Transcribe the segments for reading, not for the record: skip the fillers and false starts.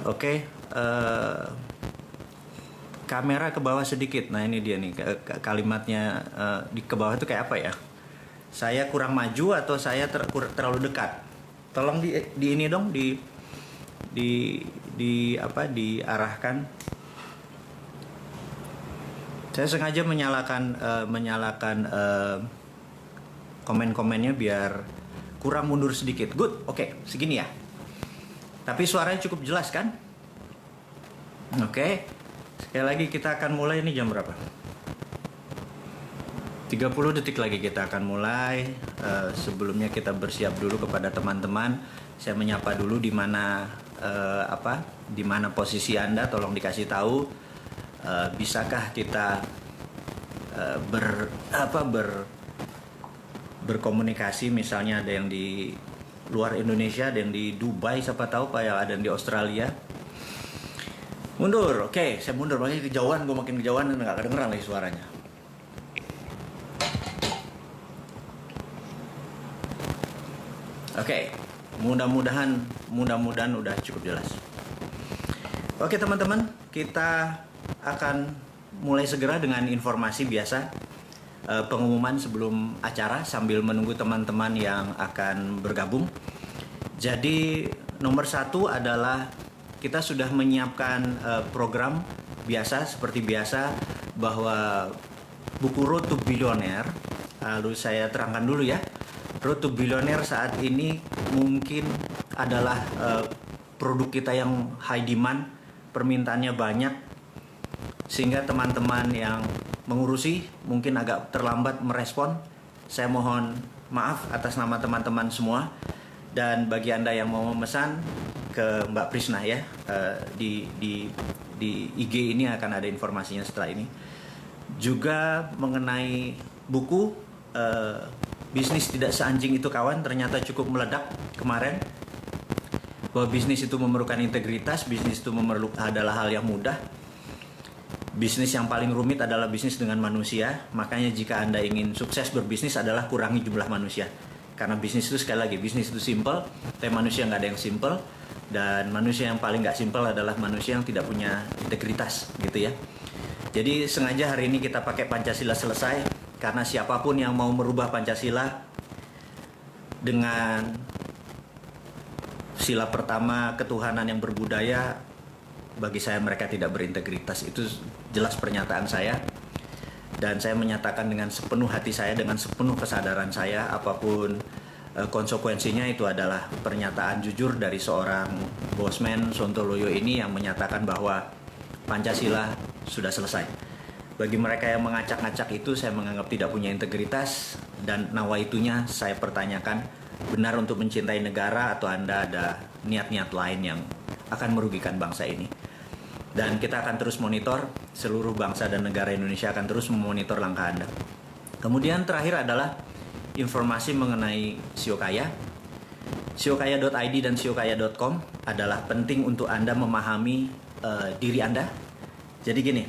Oke, kamera ke bawah sedikit. Nah ini dia nih kalimatnya, di ke bawah itu kayak apa ya? Saya kurang maju atau saya terlalu dekat? Tolong di ini dong, di apa, diarahkan. Saya sengaja menyalakan komen-komennya biar kurang mundur sedikit. Good, oke, segini ya. Tapi suaranya cukup jelas kan? Oke. Sekali lagi kita akan mulai, ini jam berapa? 30 detik lagi kita akan mulai. Sebelumnya kita bersiap dulu kepada teman-teman. Saya menyapa dulu di mana di mana posisi Anda, tolong dikasih tahu. Bisakah kita berkomunikasi, misalnya ada yang di luar Indonesia, ada yang di Dubai, siapa tahu Pak, yang ada yang di Australia. Mundur, oke, saya mundur, makanya kejauhan, gue makin kejauhan dan nggak kedengeran lagi suaranya. Oke, mudah-mudahan udah cukup jelas. Oke teman-teman, kita akan mulai segera dengan informasi biasa, pengumuman sebelum acara sambil menunggu teman-teman yang akan bergabung. Jadi nomor satu adalah kita sudah menyiapkan program biasa seperti biasa, bahwa buku Road to Billionaire, lalu saya terangkan dulu ya. Road to Billionaire saat ini mungkin adalah produk kita yang high demand, permintaannya banyak, sehingga teman-teman yang mengurusi mungkin agak terlambat merespon. Saya mohon maaf atas nama teman-teman semua. Dan bagi Anda yang mau memesan, ke Mbak Prisna ya, di IG ini akan ada informasinya setelah ini. Juga mengenai buku Bisnis Tidak Seanjing Itu Kawan, ternyata cukup meledak kemarin. Bahwa bisnis itu memerlukan integritas, bisnis itu adalah hal yang mudah. Bisnis yang paling rumit adalah bisnis dengan manusia. Makanya jika Anda ingin sukses berbisnis adalah kurangi jumlah manusia. Karena bisnis itu, sekali lagi, bisnis itu simple, tapi manusia nggak ada yang simple. Dan manusia yang paling nggak simple adalah manusia yang tidak punya integritas, gitu ya. Jadi sengaja hari ini kita pakai Pancasila selesai, karena siapapun yang mau merubah Pancasila dengan sila pertama ketuhanan yang berbudaya, bagi saya mereka tidak berintegritas. Itu jelas pernyataan saya. Dan saya menyatakan dengan sepenuh hati saya, dengan sepenuh kesadaran saya, apapun konsekuensinya, itu adalah pernyataan jujur dari seorang Bosman Sontoloyo ini yang menyatakan bahwa Pancasila sudah selesai. Bagi mereka yang mengacak-ngacak itu, saya menganggap tidak punya integritas, dan nawaitunya saya pertanyakan, benar untuk mencintai negara atau Anda ada niat-niat lain yang akan merugikan bangsa ini. Dan kita akan terus monitor, seluruh bangsa dan negara Indonesia akan terus memonitor langkah Anda. Kemudian terakhir adalah informasi mengenai Siokaya. Siokaya.id dan siokaya.com adalah penting untuk Anda memahami diri Anda. Jadi gini,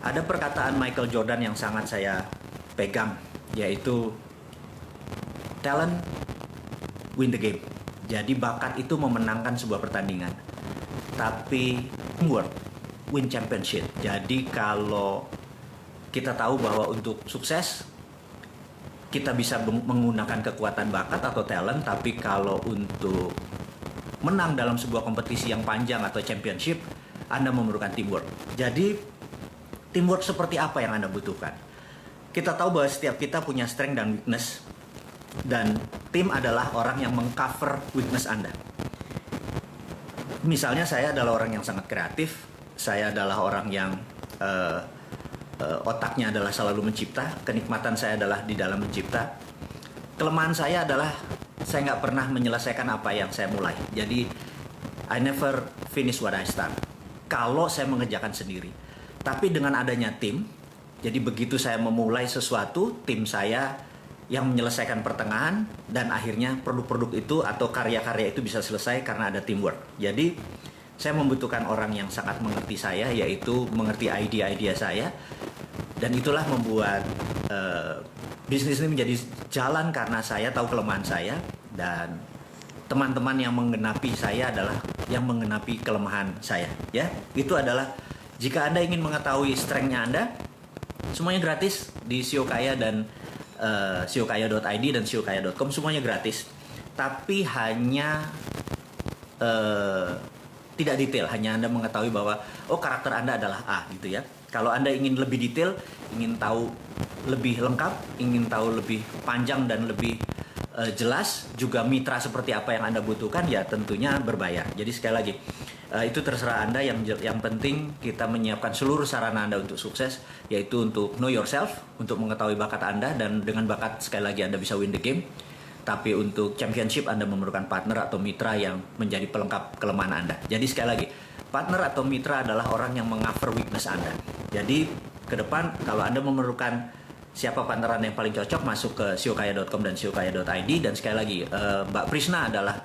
ada perkataan Michael Jordan yang sangat saya pegang, yaitu talent win the game. Jadi bakat itu memenangkan sebuah pertandingan, tapi teamwork win championship. Jadi kalau kita tahu bahwa untuk sukses kita bisa menggunakan kekuatan bakat atau talent, tapi kalau untuk menang dalam sebuah kompetisi yang panjang atau championship, Anda memerlukan teamwork. Jadi teamwork seperti apa yang Anda butuhkan? Kita tahu bahwa setiap kita punya strength dan weakness, dan tim adalah orang yang mengcover weakness Anda. Misalnya saya adalah orang yang sangat kreatif, saya adalah orang yang otaknya adalah selalu mencipta, kenikmatan saya adalah di dalam mencipta. Kelemahan saya adalah saya nggak pernah menyelesaikan apa yang saya mulai. Jadi I never finish what I start. Kalau saya mengerjakan sendiri. Tapi dengan adanya tim, jadi begitu saya memulai sesuatu, tim saya yang menyelesaikan pertengahan, dan akhirnya produk-produk itu atau karya-karya itu bisa selesai karena ada teamwork. Jadi saya membutuhkan orang yang sangat mengerti saya, yaitu mengerti idea-idea saya, dan itulah membuat bisnis ini menjadi jalan karena saya tahu kelemahan saya, dan teman-teman yang menggenapi saya adalah yang menggenapi kelemahan saya, ya. Itu adalah jika Anda ingin mengetahui strength-nya Anda, semuanya gratis di SEO Kaya dan seokaya.id dan seokaya.com, semuanya gratis. Tapi hanya tidak detail, hanya Anda mengetahui bahwa karakter Anda adalah A gitu ya. Kalau Anda ingin lebih detail, ingin tahu lebih lengkap, ingin tahu lebih panjang dan lebih jelas, juga mitra seperti apa yang Anda butuhkan, ya tentunya berbayar. Jadi sekali lagi, itu terserah Anda. Yang penting kita menyiapkan seluruh sarana Anda untuk sukses, yaitu untuk know yourself, untuk mengetahui bakat Anda, dan dengan bakat sekali lagi Anda bisa win the game. Tapi untuk championship Anda memerlukan partner atau mitra yang menjadi pelengkap kelemahan Anda. Jadi sekali lagi, partner atau mitra adalah orang yang meng-cover weakness Anda. Jadi ke depan kalau Anda memerlukan siapa partner Anda yang paling cocok, masuk ke seokaya.com dan seokaya.id. Dan sekali lagi, Mbak Prisna adalah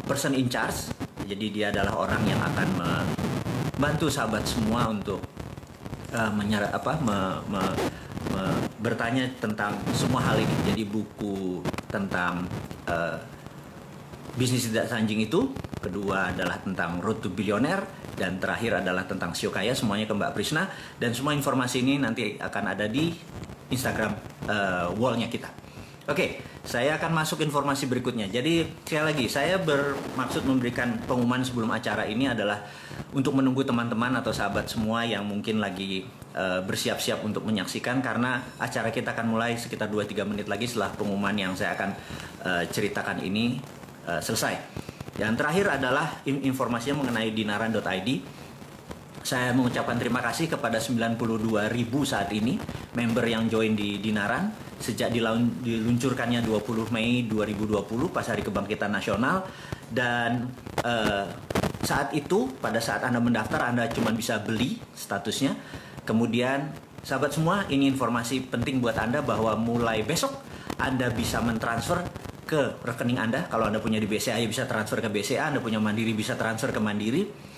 person in charge. Jadi dia adalah orang yang akan membantu sahabat semua untuk bertanya tentang semua hal ini. Jadi buku tentang bisnis tidak sanjing itu, kedua adalah tentang Road to Billionaire, dan terakhir adalah tentang SEO Kaya, semuanya ke Mbak Prisna. Dan semua informasi ini nanti akan ada di Instagram wall-nya kita. Oke, saya akan masuk informasi berikutnya. Jadi sekali lagi, saya bermaksud memberikan pengumuman sebelum acara ini adalah untuk menunggu teman-teman atau sahabat semua yang mungkin lagi bersiap-siap untuk menyaksikan, karena acara kita akan mulai sekitar 2-3 menit lagi setelah pengumuman yang saya akan ceritakan ini selesai. Yang terakhir adalah informasinya mengenai dinaran.id. Saya mengucapkan terima kasih kepada 92.000 saat ini member yang join di Dinaran sejak diluncurkannya 20 Mei 2020 pas Hari Kebangkitan Nasional. Dan saat itu, pada saat Anda mendaftar, Anda cuma bisa beli statusnya. Kemudian sahabat semua, ini informasi penting buat Anda bahwa mulai besok Anda bisa mentransfer ke rekening Anda. Kalau Anda punya di BCA, ya bisa transfer ke BCA. Anda punya Mandiri, bisa transfer ke Mandiri.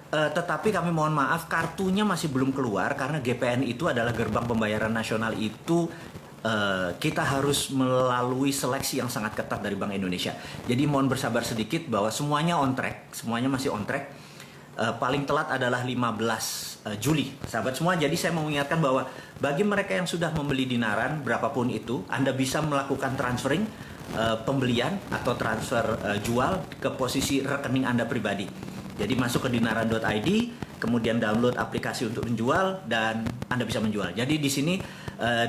Tetapi kami mohon maaf, kartunya masih belum keluar karena GPN itu adalah gerbang pembayaran nasional. Itu kita harus melalui seleksi yang sangat ketat dari Bank Indonesia. Jadi mohon bersabar sedikit bahwa semuanya on track, semuanya masih on track. Paling telat adalah 15 Juli, sahabat semua. Jadi saya mau mengingatkan bahwa bagi mereka yang sudah membeli Dinaran, berapapun itu, Anda bisa melakukan transferring, pembelian atau transfer jual ke posisi rekening Anda pribadi. Jadi masuk ke dinaran.id, kemudian download aplikasi untuk menjual, dan Anda bisa menjual. Jadi di sini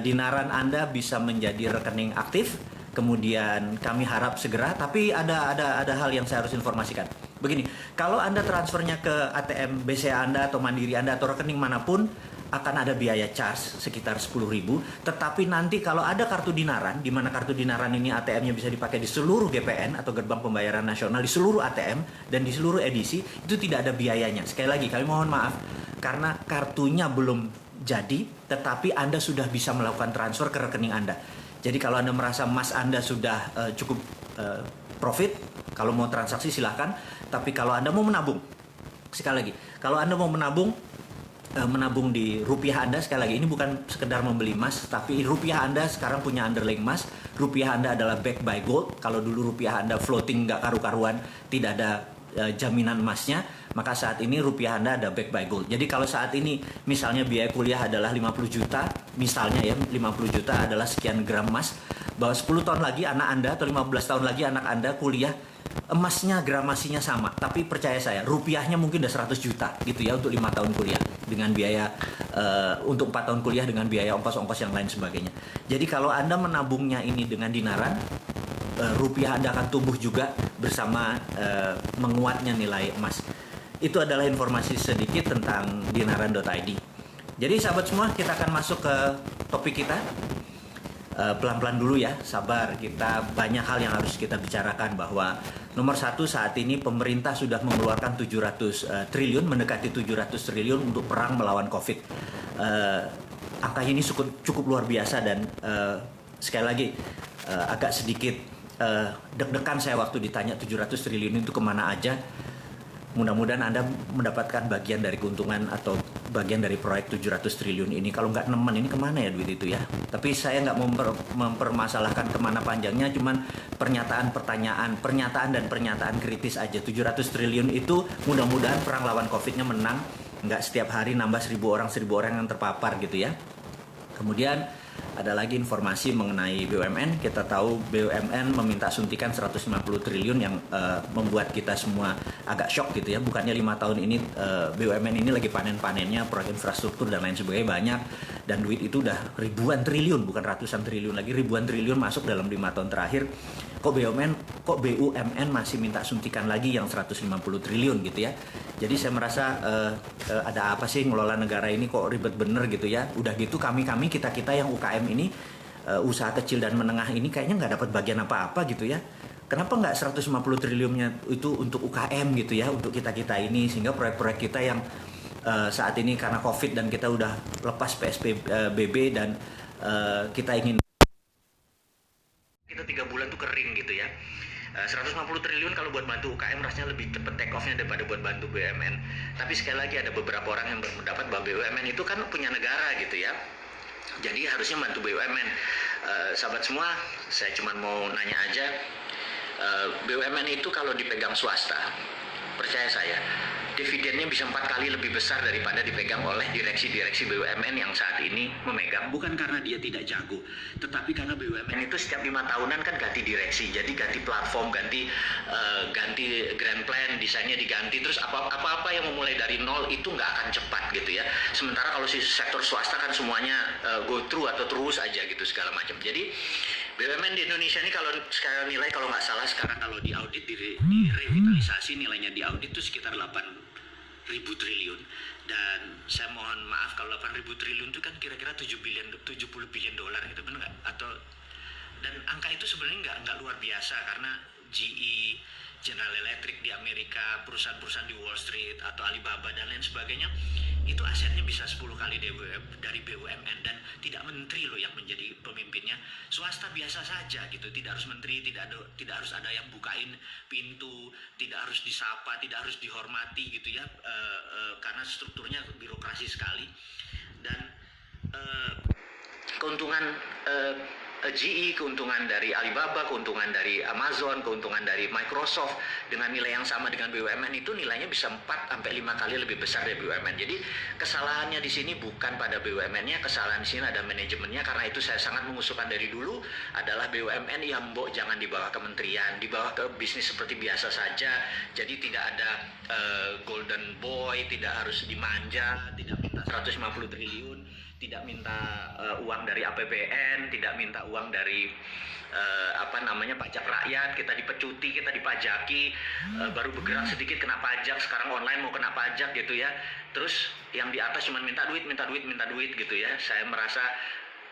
Dinaran Anda bisa menjadi rekening aktif. Kemudian kami harap segera, tapi ada hal yang saya harus informasikan. Begini, kalau Anda transfernya ke ATM BCA Anda atau Mandiri Anda atau rekening manapun, akan ada biaya charge sekitar 10.000. Tetapi nanti kalau ada kartu Dinaran, di mana kartu Dinaran ini ATM-nya bisa dipakai di seluruh GPN atau gerbang pembayaran nasional, di seluruh ATM dan di seluruh edisi, itu tidak ada biayanya. Sekali lagi kami mohon maaf karena kartunya belum jadi, tetapi Anda sudah bisa melakukan transfer ke rekening Anda. Jadi kalau Anda merasa emas Anda sudah cukup profit, kalau mau transaksi silahkan. Tapi kalau Anda mau menabung, sekali lagi, kalau Anda mau menabung di rupiah Anda, sekali lagi ini bukan sekedar membeli emas, tapi rupiah Anda sekarang punya underlying emas. Rupiah Anda adalah backed by gold. Kalau dulu rupiah Anda floating nggak karu-karuan, tidak ada jaminan emasnya, maka saat ini rupiah Anda ada backed by gold. Jadi kalau saat ini misalnya biaya kuliah adalah 50 juta, misalnya ya 50 juta adalah sekian gram emas, bahwa 10 tahun lagi anak Anda atau 15 tahun lagi anak Anda kuliah, emasnya gramasinya sama, tapi percaya saya rupiahnya mungkin udah 100 juta gitu ya untuk 5 tahun kuliah dengan biaya untuk 4 tahun kuliah dengan biaya ongkos-ongkos yang lain sebagainya. Jadi kalau Anda menabungnya ini dengan Dinaran, rupiah Anda akan tumbuh juga bersama menguatnya nilai emas. Itu adalah informasi sedikit tentang dinaran.id. Jadi sahabat semua, kita akan masuk ke topik kita. Pelan-pelan dulu ya, sabar. Kita banyak hal yang harus kita bicarakan, bahwa nomor satu, saat ini pemerintah sudah mengeluarkan 700 triliun, mendekati 700 triliun untuk perang melawan COVID. Angka ini cukup luar biasa, dan sekali lagi agak sedikit deg-degan saya waktu ditanya 700 triliun itu kemana aja. mudah-mudahan Anda mendapatkan bagian dari keuntungan atau bagian dari proyek 700 triliun ini. Kalau nggak nemen ini kemana ya duit itu ya? Tapi saya nggak mempermasalahkan kemana panjangnya, cuman pernyataan dan pernyataan kritis aja. 700 triliun itu mudah-mudahan perang lawan COVID-nya menang, nggak setiap hari nambah 1.000 orang yang terpapar gitu ya. Kemudian ada lagi informasi mengenai BUMN. Kita tahu BUMN meminta suntikan 150 triliun yang membuat kita semua agak shock gitu ya. Bukannya 5 tahun ini BUMN ini lagi panen-panennya, proyek infrastruktur dan lain sebagainya banyak. Dan duit itu udah ribuan triliun, bukan ratusan triliun lagi, ribuan triliun masuk dalam 5 tahun terakhir. Kok BUMN masih minta suntikan lagi yang 150 triliun gitu ya. Jadi saya merasa ada apa sih ngelola negara ini kok ribet bener gitu ya. Udah gitu kita yang UKM ini usaha kecil dan menengah ini kayaknya nggak dapat bagian apa-apa gitu ya. Kenapa nggak 150 triliunnya itu untuk UKM gitu ya, untuk kita ini, sehingga proyek-proyek kita yang saat ini karena COVID dan kita udah lepas PSBB dan kita ingin kita 3 bulan tuh kering gitu ya. 150 triliun kalau buat bantu UKM rasanya lebih cepat take off-nya daripada buat bantu BUMN. Tapi sekali lagi ada beberapa orang yang berpendapat bahwa BUMN itu kan punya negara gitu ya. Jadi harusnya bantu BUMN. Sahabat semua, saya cuma mau nanya aja, BUMN itu kalau dipegang swasta, percaya saya, dividennya bisa 4 kali lebih besar daripada dipegang oleh direksi-direksi BUMN yang saat ini memegang. Bukan karena dia tidak jago, tetapi karena BUMN itu setiap 5 tahunan kan ganti direksi, jadi ganti platform, ganti grand plan, desainnya diganti, terus apa-apa yang memulai dari nol itu nggak akan cepat gitu ya. Sementara kalau si sektor swasta kan semuanya go through atau terus aja gitu segala macam. Jadi BUMN di Indonesia ini kalau sekarang nilai, kalau nggak salah sekarang kalau di audit, di revitalisasi nilainya di audit itu sekitar 8.000 triliun. Dan saya mohon maaf kalau 8.000 triliun itu kan kira-kira 70 billion dolar gitu, benar nggak? Dan angka itu sebenarnya nggak luar biasa karena GE, General Electric di Amerika, perusahaan-perusahaan di Wall Street atau Alibaba dan lain sebagainya itu asetnya bisa 10 kali dari BUMN, dan tidak menteri loh yang menjadi pemimpinnya, swasta biasa saja gitu, tidak harus menteri, tidak harus ada yang bukain pintu, tidak harus disapa, tidak harus dihormati gitu ya, karena strukturnya birokrasi sekali. Dan keuntungan GE, keuntungan dari Alibaba, keuntungan dari Amazon, keuntungan dari Microsoft dengan nilai yang sama dengan BUMN itu nilainya bisa 4 sampai 5 kali lebih besar dari BUMN. Jadi kesalahannya di sini bukan pada BUMN-nya, kesalahan di sini ada manajemennya. Karena itu saya sangat mengusulkan dari dulu adalah BUMN yang jangan dibawa kementerian, dibawa ke bisnis seperti biasa saja. Jadi tidak ada golden boy, tidak harus dimanja, tidak minta 150 triliun. Tidak minta uang dari APBN, tidak minta uang dari pajak rakyat, kita dipecuti, kita dipajaki, baru bergerak sedikit kena pajak, sekarang online mau kena pajak gitu ya. Terus yang di atas cuma minta duit gitu ya. Saya merasa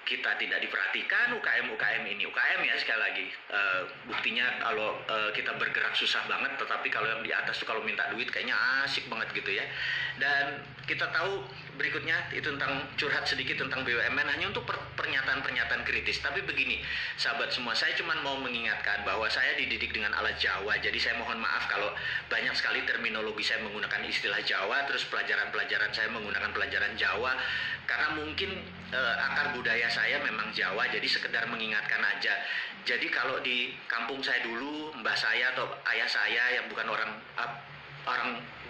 kita tidak diperhatikan UKM ini. UKM ya sekali lagi, buktinya kalau kita bergerak susah banget, tetapi kalau yang di atas tuh kalau minta duit kayaknya asik banget gitu ya. Dan kita tahu berikutnya itu tentang curhat sedikit tentang BUMN hanya untuk pernyataan-pernyataan kritis. Tapi begini sahabat semua, saya cuma mau mengingatkan bahwa saya dididik dengan alat Jawa, jadi saya mohon maaf kalau banyak sekali terminologi saya menggunakan istilah Jawa, terus pelajaran-pelajaran saya menggunakan pelajaran Jawa, karena mungkin akar budaya saya memang Jawa, jadi sekedar mengingatkan aja. Jadi kalau di kampung saya dulu, mbah saya atau ayah saya yang bukan orang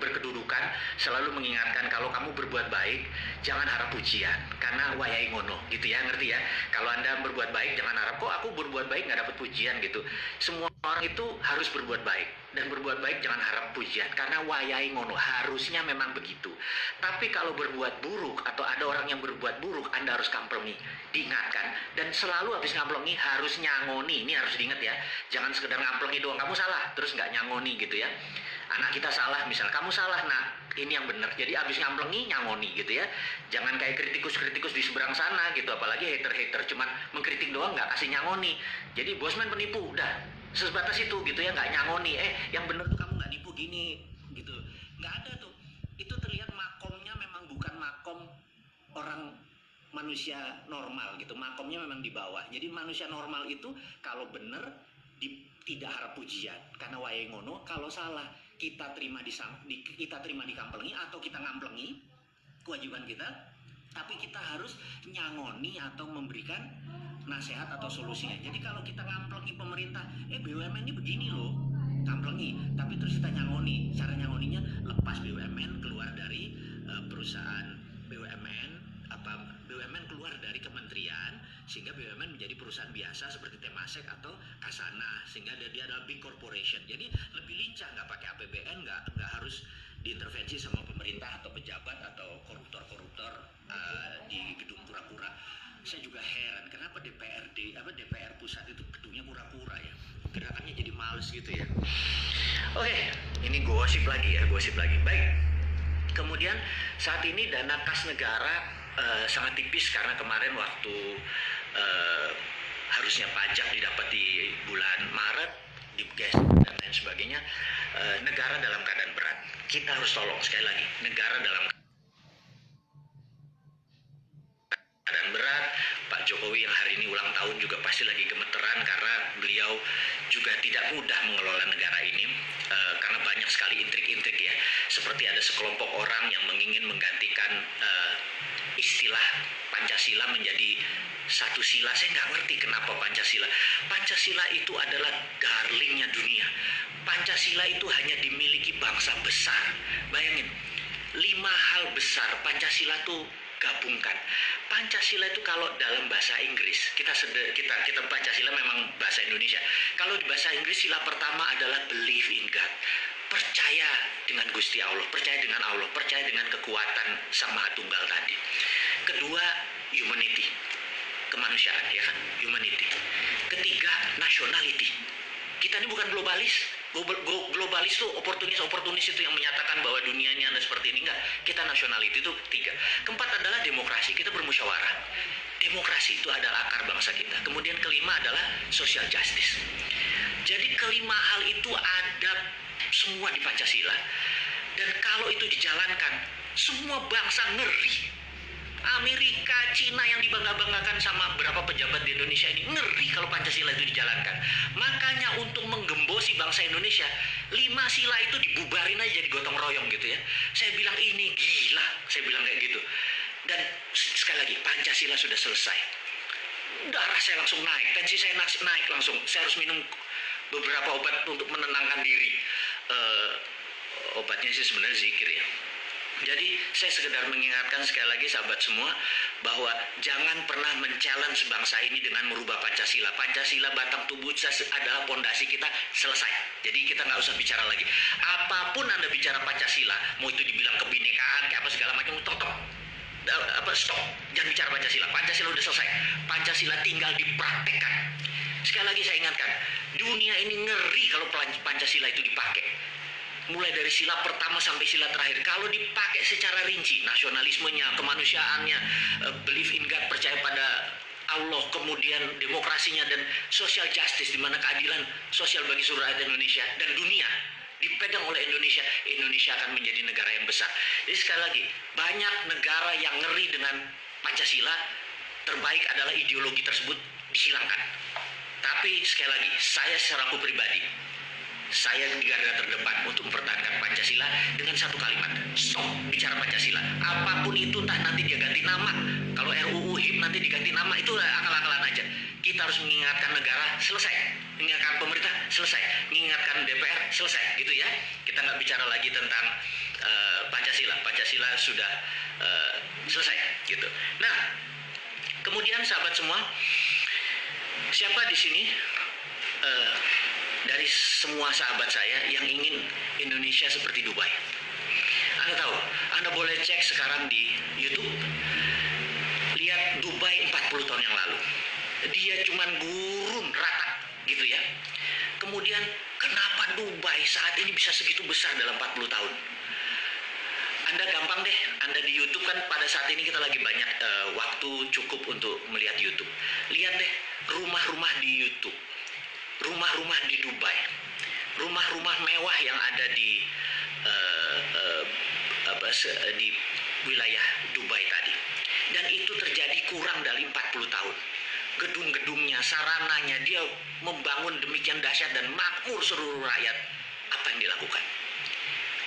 berkedudukan selalu mengingatkan kalau kamu berbuat baik jangan harap pujian, karena wayai ngono gitu ya, ngerti ya? Kalau Anda berbuat baik jangan harap kok aku berbuat baik nggak dapat pujian gitu. Semua orang itu harus berbuat baik, dan berbuat baik jangan harap pujian karena wayai ngono, harusnya memang begitu. Tapi kalau berbuat buruk atau ada orang yang berbuat buruk, Anda harus kamplengi, diingatkan, dan selalu habis ngamplengi harus nyangoni. Ini harus diingat ya, jangan sekedar ngamplengi doang, kamu salah terus nggak nyangoni gitu ya. Anak kita salah misal, kamu salah nak, ini yang benar, jadi abis ngamplengi nyangoni gitu ya. Jangan kayak kritikus di seberang sana gitu, apalagi hater cuman mengkritik doang nggak kasih nyangoni. Jadi bosman penipu, udah sebatas itu gitu ya, nggak nyangoni. Yang benar tuh kamu nggak nipu gini gitu, nggak ada tuh. Itu terlihat makomnya memang bukan makom orang manusia normal gitu, makomnya memang di bawah. Jadi manusia normal itu kalau benar tidak harap pujian karena wae ngono, kalau salah kita terima kita terima di kamplengi atau kita ngamplengi, kewajiban kita, tapi kita harus nyangoni atau memberikan nasihat atau solusinya. Jadi kalau kita ngamplengi pemerintah, BUMN ini begini loh, ngamplengi, tapi terus kita nyangoni, cara nyangoninya lepas BUMN keluar dari perusahaan BUMN keluar dari kementerian sehingga BUMN menjadi perusahaan biasa seperti Temasek atau Kasana, sehingga dia adalah big corporation. Jadi lebih lincah, nggak pakai APBN, nggak harus diintervensi sama pemerintah atau pejabat atau koruptor-koruptor di gedung kura-kura. Saya juga heran kenapa DPR pusat itu gedungnya kura-kura ya, gerakannya jadi males gitu ya. Oke, ini gosip lagi. Baik. Kemudian saat ini dana kas negara sangat tipis karena kemarin waktu harusnya pajak didapat di bulan Maret, diges dan lain sebagainya. Negara dalam keadaan berat. Kita harus tolong, sekali lagi, negara dalam keadaan berat. Pak Jokowi yang hari ini ulang tahun juga pasti lagi gemeteran karena beliau juga tidak mudah mengelola negara ini karena banyak sekali intrik-intrik ya. Seperti ada sekelompok orang yang ingin menggantikan istilah Pancasila menjadi satu sila. Saya nggak ngerti kenapa Pancasila. Pancasila itu adalah darlingnya dunia. Pancasila itu hanya dimiliki bangsa besar. Bayangin, 5 hal besar Pancasila tuh gabungkan. Pancasila itu kalau dalam bahasa Inggris, kita Pancasila memang bahasa Indonesia. Kalau di bahasa Inggris sila pertama adalah believe in God. Percaya dengan Gusti Allah, percaya dengan Allah, percaya dengan kekuatan Sang Maha Tunggal tadi. Kedua, humanity, kemanusiaan ya kan, humanity. Ketiga, nationality. Kita ini bukan globalis. Globalis tuh oportunis itu yang menyatakan bahwa dunianya ada seperti ini. Enggak, kita nationality itu 3. Keempat adalah demokrasi, kita bermusyawarah. Demokrasi itu adalah akar bangsa kita. Kemudian kelima adalah social justice. Jadi kelima hal itu ada semua di Pancasila. Dan kalau itu dijalankan, semua bangsa ngeri. Amerika, Cina yang dibangga-banggakan sama beberapa pejabat di Indonesia ini ngeri kalau Pancasila itu dijalankan. Makanya untuk menggembosi bangsa Indonesia, 5 sila itu dibubarin aja jadi gotong royong gitu ya. Saya bilang ini gila, saya bilang kayak gitu. Dan sekali lagi, Pancasila sudah selesai. Darah saya langsung naik, tensi saya naik langsung. Saya harus minum beberapa obat untuk menenangkan diri. Obatnya sih sebenarnya zikir ya. Jadi saya sekedar mengingatkan sekali lagi sahabat semua bahwa jangan pernah men-challenge bangsa ini dengan merubah Pancasila. Pancasila batang tubuh adalah pondasi kita, selesai. Jadi kita nggak usah bicara lagi. Apapun Anda bicara Pancasila, mau itu dibilang kebinekaan kayak apa segala macam, stop. Jangan bicara Pancasila. Pancasila udah selesai. Pancasila tinggal dipraktekkan. Sekali lagi saya ingatkan, dunia ini ngeri kalau Pancasila itu dipakai. Mulai dari sila pertama sampai sila terakhir, kalau dipakai secara rinci, nasionalismenya, kemanusiaannya, believe in God, percaya pada Allah, kemudian demokrasinya dan social justice, di mana keadilan sosial bagi seluruh rakyat Indonesia dan dunia dipegang oleh Indonesia, Indonesia akan menjadi negara yang besar. Jadi sekali lagi, banyak negara yang ngeri dengan Pancasila, terbaik adalah ideologi tersebut dihilangkan. Tapi sekali lagi, saya secara aku pribadi, saya di garda terdepan untuk mempertahankan Pancasila dengan satu kalimat, stop bicara Pancasila. Apapun itu, entah nanti dia ganti nama, kalau RUU HIP nanti diganti nama, itu akal-akalan aja. Kita harus mengingatkan negara, selesai. Mengingatkan pemerintah, selesai. Mengingatkan DPR, selesai. Gitu ya. Kita nggak bicara lagi tentang Pancasila. Pancasila sudah selesai. Gitu. Nah, kemudian sahabat semua, siapa di sini dari semua sahabat saya yang ingin Indonesia seperti Dubai? Anda tahu, Anda boleh cek sekarang di YouTube, lihat Dubai 40 tahun yang lalu. Dia cuman gurun rata gitu ya. Kemudian kenapa Dubai saat ini bisa segitu besar dalam 40 tahun? Anda gampang deh, Anda di YouTube kan pada saat ini kita lagi banyak waktu cukup untuk melihat YouTube. Lihat deh rumah-rumah di YouTube. Rumah-rumah di Dubai, rumah-rumah mewah yang ada di di wilayah Dubai tadi, dan itu terjadi kurang dari 40 tahun. Gedung-gedungnya, sarananya, dia membangun demikian dahsyat dan makmur seluruh rakyat. Apa yang dilakukan?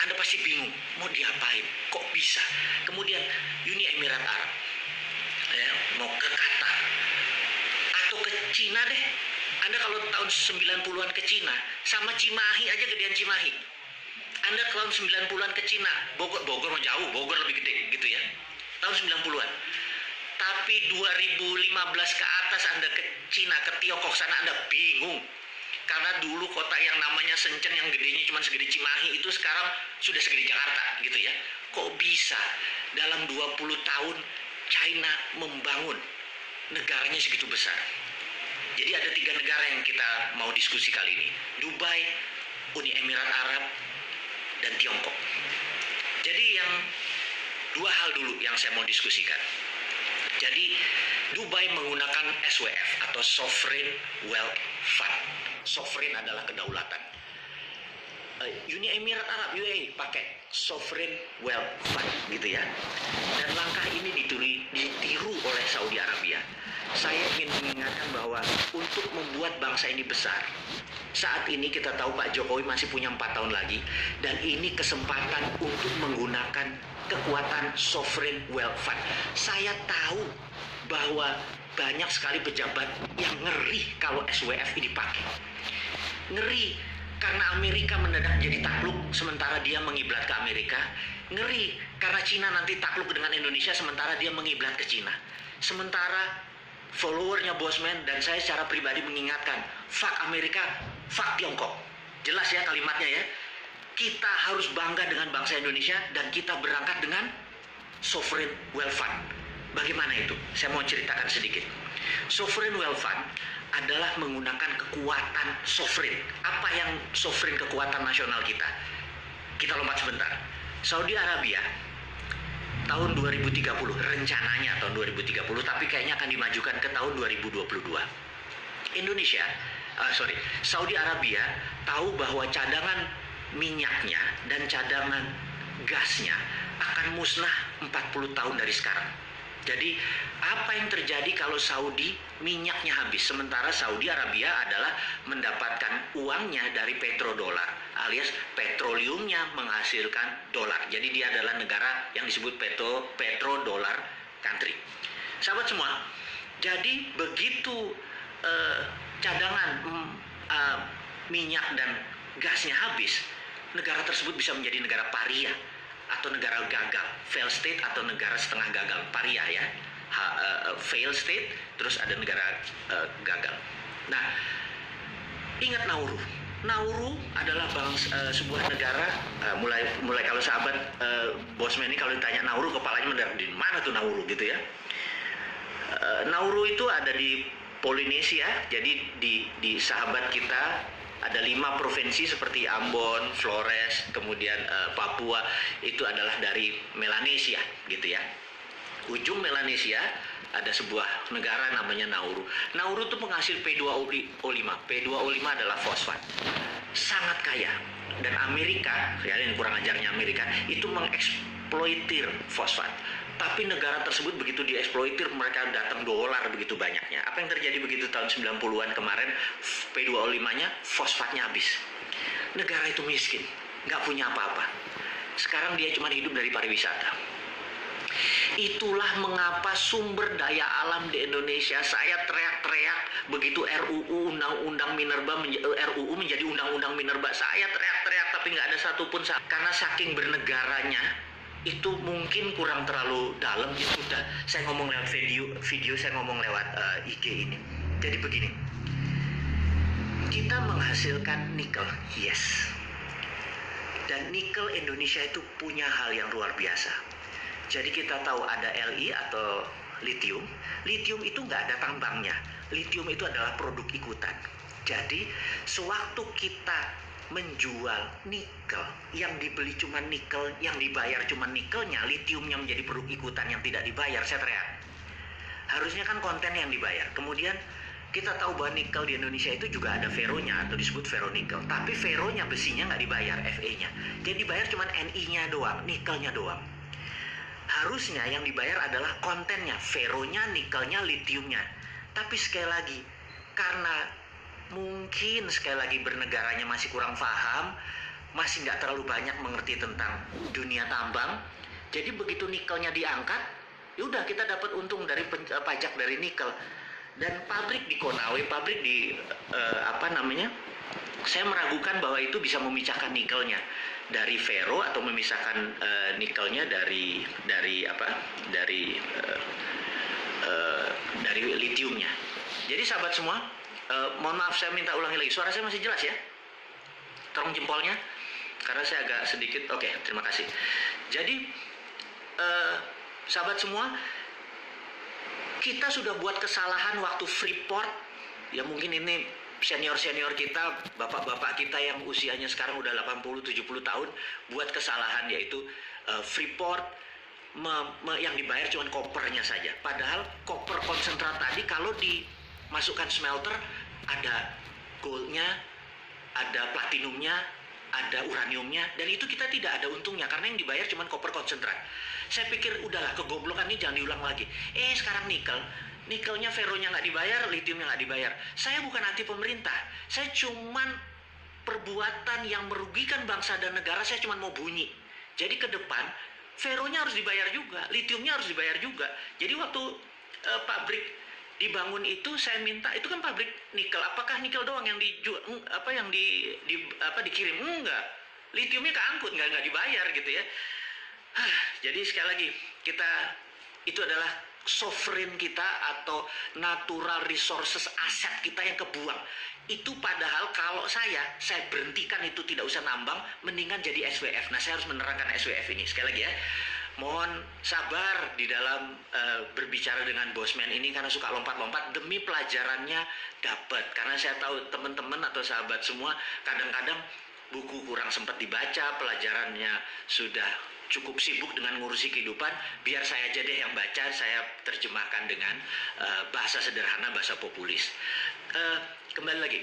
Anda pasti bingung, mau diapain? Kok bisa? Kemudian Uni Emirat Arab, ya, mau ke Qatar, atau ke Cina deh. Anda kalau tahun 90-an ke Cina, sama Cimahi aja gedean Cimahi. Anda tahun 90-an ke Cina, Bogor mau jauh, Bogor lebih gede gitu ya. Tahun 90-an. Tapi 2015 ke atas Anda ke Cina, ke Tiongkok sana, Anda bingung. Karena dulu kota yang namanya Shenzhen yang gedenya cuma segede Cimahi itu sekarang sudah segede Jakarta gitu ya. Kok bisa dalam 20 tahun China membangun negaranya segitu besar? Jadi ada 3 negara yang kita mau diskusi kali ini. Dubai, Uni Emirat Arab, dan Tiongkok. Jadi yang 2 hal dulu yang saya mau diskusikan. Jadi Dubai menggunakan SWF atau Sovereign Wealth Fund. Sovereign adalah kedaulatan. Uni Emirat Arab UAE pakai Sovereign Wealth Fund gitu ya. Dan langkah ini ditiru oleh Saudi Arabia. Saya ingin mengingatkan bahwa untuk membuat bangsa ini besar, saat ini kita tahu Pak Jokowi masih punya 4 tahun lagi, dan ini kesempatan untuk menggunakan kekuatan Sovereign Wealth Fund. Saya tahu bahwa banyak sekali pejabat yang ngeri kalau SWF ini dipakai. Ngeri karena Amerika mendadak jadi takluk sementara dia mengiblat ke Amerika. Ngeri karena Cina nanti takluk dengan Indonesia sementara dia mengiblat ke Cina. Sementara followernya Bosman dan saya secara pribadi mengingatkan, fuck Amerika, fuck Tiongkok. Jelas ya kalimatnya ya. Kita harus bangga dengan bangsa Indonesia dan kita berangkat dengan Sovereign Wealth Fund. Bagaimana itu? Saya mau ceritakan sedikit. Sovereign Wealth Fund adalah menggunakan kekuatan sovereign. Apa yang sovereign kekuatan nasional kita? Kita lompat sebentar. Saudi Arabia tahun 2030, rencananya tahun 2030, tapi kayaknya akan dimajukan ke tahun 2022. Saudi Arabia tahu bahwa cadangan minyaknya dan cadangan gasnya akan musnah 40 tahun dari sekarang. Jadi apa yang terjadi kalau Saudi minyaknya habis, sementara Saudi Arabia adalah mendapatkan uangnya dari petrodolar alias petroleumnya menghasilkan dolar. Jadi dia adalah negara yang disebut petrodolar country. Sahabat semua, jadi begitu cadangan minyak dan gasnya habis, negara tersebut bisa menjadi negara paria atau negara gagal, fail state atau negara setengah gagal. Paria ya, fail state, terus ada negara gagal. Nah, ingat Nauru. Nauru adalah sebuah negara, mulai kalau sahabat Bosman ini kalau ditanya Nauru kepalanya mendarat di mana tuh Nauru gitu ya. Nauru itu ada di Polinesia, jadi di sahabat kita ada 5 provinsi seperti Ambon, Flores, kemudian Papua, itu adalah dari Melanesia gitu ya. Ujung Melanesia ada sebuah negara namanya Nauru. Nauru itu penghasil P2O5. P2O5 adalah fosfat. Sangat kaya. Dan Amerika, ya ini kurang ajarnya Amerika, itu mengeksploitir fosfat. Tapi negara tersebut begitu dieksploitir, mereka datang dolar begitu banyaknya. Apa yang terjadi begitu tahun 90-an kemarin, P2O5-nya, fosfatnya habis. Negara itu miskin, nggak punya apa-apa. Sekarang dia cuma hidup dari pariwisata. Itulah mengapa sumber daya alam di Indonesia, saya teriak-teriak begitu RUU Undang-Undang Minerba RUU menjadi Undang-Undang Minerba. Saya teriak-teriak tapi nggak ada satupun, karena saking bernegaranya. Itu mungkin kurang terlalu dalam, itu udah saya ngomong lewat video saya ngomong lewat IG ini. Jadi begini, kita menghasilkan nikel, yes, dan nikel Indonesia itu punya hal yang luar biasa. Jadi kita tahu ada Li atau lithium. Lithium itu nggak ada tambangnya. Lithium itu adalah produk ikutan. Jadi sewaktu kita menjual nikel, yang dibeli cuma nikel, yang dibayar cuma nikelnya, lithiumnya menjadi produk ikutan yang tidak dibayar. Saya teriak, harusnya kan konten yang dibayar. Kemudian kita tahu bahwa nikel di Indonesia itu juga ada feronya atau disebut ferronikel, tapi feronya, besinya nggak dibayar, Fe-nya. Jadi dibayar cuma Ni-nya doang, nikelnya doang. Harusnya yang dibayar adalah kontennya, feronya, nikelnya, lithiumnya. Tapi sekali lagi, karena mungkin sekali lagi bernegaranya masih kurang paham, masih nggak terlalu banyak mengerti tentang dunia tambang. Jadi begitu nikelnya diangkat, ya udah kita dapat untung dari pajak dari nikel. Dan pabrik di Konawe, pabrik di saya meragukan bahwa itu bisa memisahkan nikelnya dari ferro atau memisahkan nikelnya dari litiumnya. Jadi sahabat semua, mohon maaf saya minta ulangi lagi. Suara saya masih jelas ya? Tolong jempolnya, karena saya agak sedikit. Oke, terima kasih. Jadi sahabat semua, kita sudah buat kesalahan waktu Freeport. Ya mungkin ini senior-senior kita, bapak-bapak kita yang usianya sekarang udah 80-70 tahun, buat kesalahan yaitu Freeport yang dibayar cuma kopernya saja. Padahal koper konsentrat tadi kalau dimasukkan smelter ada goldnya, ada platinumnya, ada uraniumnya, dan itu kita tidak ada untungnya karena yang dibayar cuma koper konsentrat. Saya pikir udahlah, kegoblokan ini jangan diulang lagi. Sekarang nikelnya, ferronya nggak dibayar, litiumnya nggak dibayar. Saya bukan anti pemerintah, saya cuman perbuatan yang merugikan bangsa dan negara, saya cuma mau bunyi. Jadi ke depan ferronya harus dibayar juga, litiumnya harus dibayar juga. Jadi waktu pabrik dibangun itu, saya minta, itu kan pabrik nikel, apakah nikel doang yang dijual, dikirim? Enggak, litiumnya keangkut, nggak dibayar gitu ya. Jadi sekali lagi, itu adalah sovereign kita atau natural resources, aset kita yang kebuang. Itu padahal kalau saya berhentikan itu, tidak usah nambang, mendingan jadi SWF. Nah, saya harus menerangkan SWF ini sekali lagi ya. Mohon sabar di dalam berbicara dengan bosman ini karena suka lompat-lompat demi pelajarannya dapat. Karena saya tahu teman-teman atau sahabat semua kadang-kadang buku kurang sempat dibaca, pelajarannya sudah cukup sibuk dengan ngurusi kehidupan. Biar saya aja deh yang baca, saya terjemahkan dengan bahasa sederhana, bahasa populis. Kembali lagi,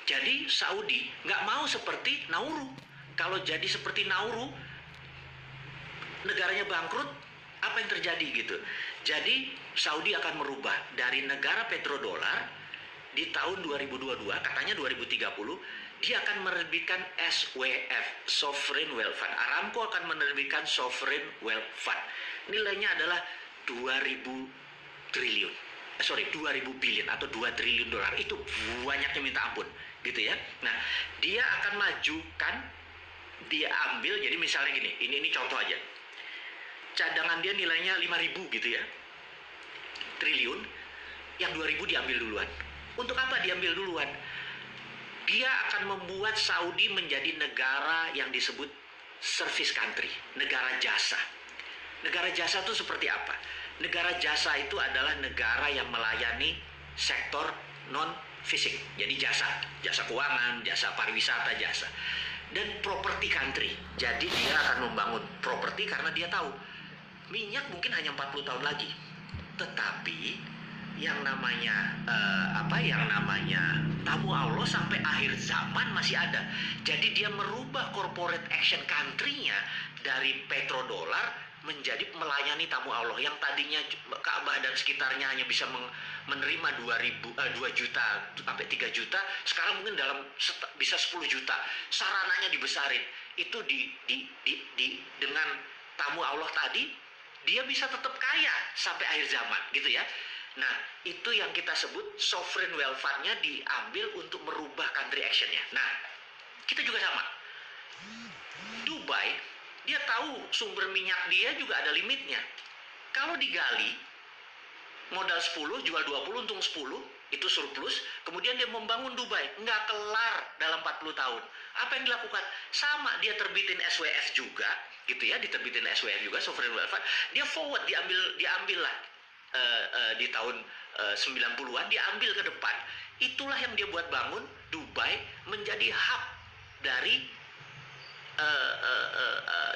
jadi Saudi nggak mau seperti Nauru. Kalau jadi seperti Nauru, negaranya bangkrut, apa yang terjadi gitu. Jadi Saudi akan merubah dari negara petrodolar di tahun 2022, katanya 2030 dia akan menerbitkan SWF, Sovereign Wealth Fund. Aramco akan menerbitkan Sovereign Wealth Fund. Nilainya adalah 2000 billion atau 2 triliun dolar. Itu banyaknya minta ampun gitu ya. Nah, dia akan majukan, dia ambil, jadi misalnya gini, ini contoh aja. Cadangan dia nilainya 5.000 gitu ya, triliun, yang 2.000 diambil duluan. Untuk apa diambil duluan? Dia akan membuat Saudi menjadi negara yang disebut service country, negara jasa. Negara jasa itu seperti apa? Negara jasa itu adalah negara yang melayani sektor non-fisik, jadi jasa keuangan, jasa pariwisata, jasa. Dan property country, jadi dia akan membangun properti karena dia tahu minyak mungkin hanya 40 tahun lagi, tetapi yang namanya tamu Allah sampai akhir zaman masih ada. Jadi dia merubah corporate action country-nya dari petrodolar menjadi melayani tamu Allah yang tadinya Ka'bah dan sekitarnya hanya bisa menerima 2 juta sampai 3 juta, sekarang mungkin bisa 10 juta. Sarananya dibesarin. Itu dengan tamu Allah tadi, dia bisa tetap kaya sampai akhir zaman gitu ya. Nah, itu yang kita sebut sovereign wealth fund-nya diambil untuk merubah country action-nya. Nah, kita juga sama. Dubai, dia tahu sumber minyak dia juga ada limitnya. Kalau digali, modal 10, jual 20, untung 10, itu surplus. Kemudian dia membangun Dubai, nggak kelar dalam 40 tahun. Apa yang dilakukan? Sama, dia terbitin SWF juga, gitu ya, diterbitin SWF juga, sovereign wealth fund. Dia forward, diambil lah. Di tahun 90-an diambil ke depan. Itulah yang dia buat bangun Dubai menjadi hub dari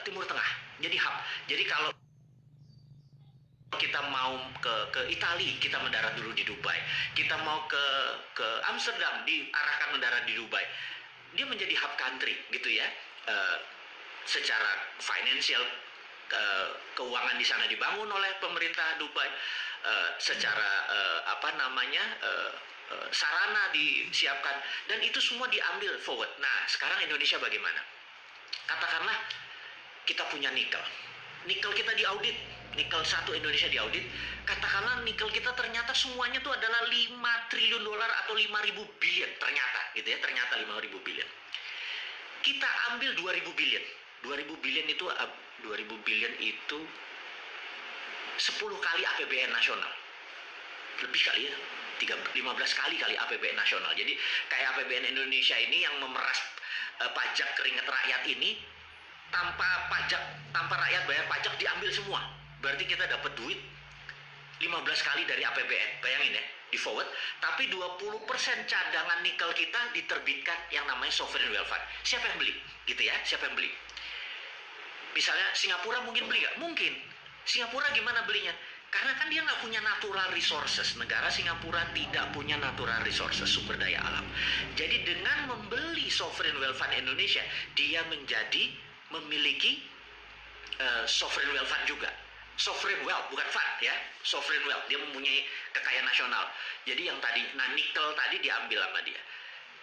Timur Tengah. Jadi hub. Jadi kalau kita mau ke Italia, kita mendarat dulu di Dubai. Kita mau ke Amsterdam, diarahkan mendarat di Dubai. Dia menjadi hub country gitu ya. Secara financial, keuangan di sana dibangun oleh pemerintah Dubai, secara sarana disiapkan, dan itu semua diambil forward. Nah, sekarang Indonesia bagaimana? katakanlah kita punya nikel kita diaudit, nikel 1 Indonesia diaudit, katakanlah nikel kita ternyata semuanya tuh adalah 5 triliun dolar atau 5.000 billion, ternyata gitu ya, ternyata 5.000 billion. Kita ambil 2.000 billion. 2.000 billion itu 10 kali APBN nasional. Lebih kali ya, 15 kali APBN nasional. Jadi kayak APBN Indonesia ini yang memeras pajak keringat rakyat ini, tanpa rakyat bayar pajak diambil semua. Berarti kita dapat duit 15 kali dari APBN. Bayangin ya, di forward. Tapi 20% cadangan nikel kita diterbitkan yang namanya sovereign wealth fund. Siapa yang beli? Gitu ya, siapa yang beli? Misalnya Singapura mungkin beli nggak? Mungkin. Singapura gimana belinya? Karena kan dia nggak punya natural resources. Negara Singapura tidak punya natural resources, sumber daya alam. Jadi dengan membeli sovereign wealth fund Indonesia, dia memiliki sovereign wealth fund juga. Sovereign wealth, bukan fund ya. Sovereign wealth, dia mempunyai kekayaan nasional. Jadi yang tadi, nikel tadi diambil sama dia.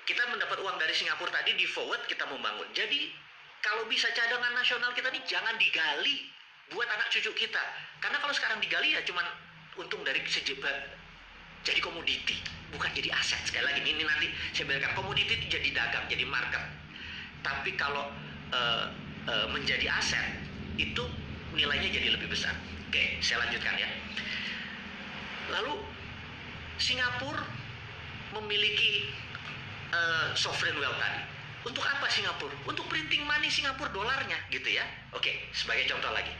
Kita mendapat uang dari Singapura tadi, di forward kita membangun. Jadi kalau bisa cadangan nasional kita nih jangan digali buat anak cucu kita. Karena kalau sekarang digali ya cuman untung dari jadi komoditi, bukan jadi aset. Sekali lagi ini nanti saya bilang, komoditi itu jadi dagang, jadi market. Tapi kalau menjadi aset itu nilainya jadi lebih besar. Oke, saya lanjutkan ya. Lalu Singapura memiliki sovereign wealth tadi. Untuk apa Singapura? Untuk printing money Singapura dolarnya gitu ya. Oke, sebagai contoh lagi.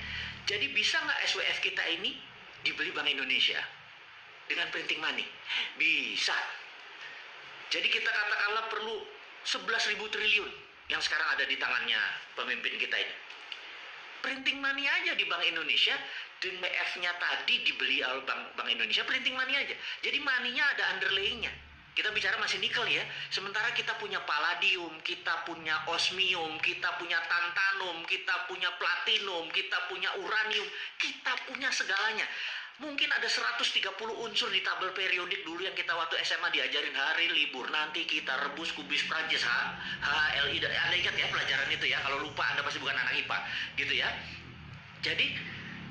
Jadi bisa nggak SWF kita ini dibeli Bank Indonesia dengan printing money? Bisa. Jadi kita katakanlah perlu 11.000 triliun yang sekarang ada di tangannya pemimpin kita ini. Printing money aja di Bank Indonesia, dengan BF-nya tadi dibeli oleh Bank Indonesia, printing money aja. Jadi money-nya ada underlaying-nya. Kita bicara masih nikel ya, sementara kita punya palladium, kita punya osmium, kita punya tantalum, kita punya platinum, kita punya uranium, kita punya segalanya. Mungkin ada 130 unsur di tabel periodik dulu yang kita waktu SMA diajarin hari libur nanti kita rebus kubis Prancis HLI. Anda ingat ya pelajaran itu ya, kalau lupa Anda pasti bukan anak IPA gitu ya. Jadi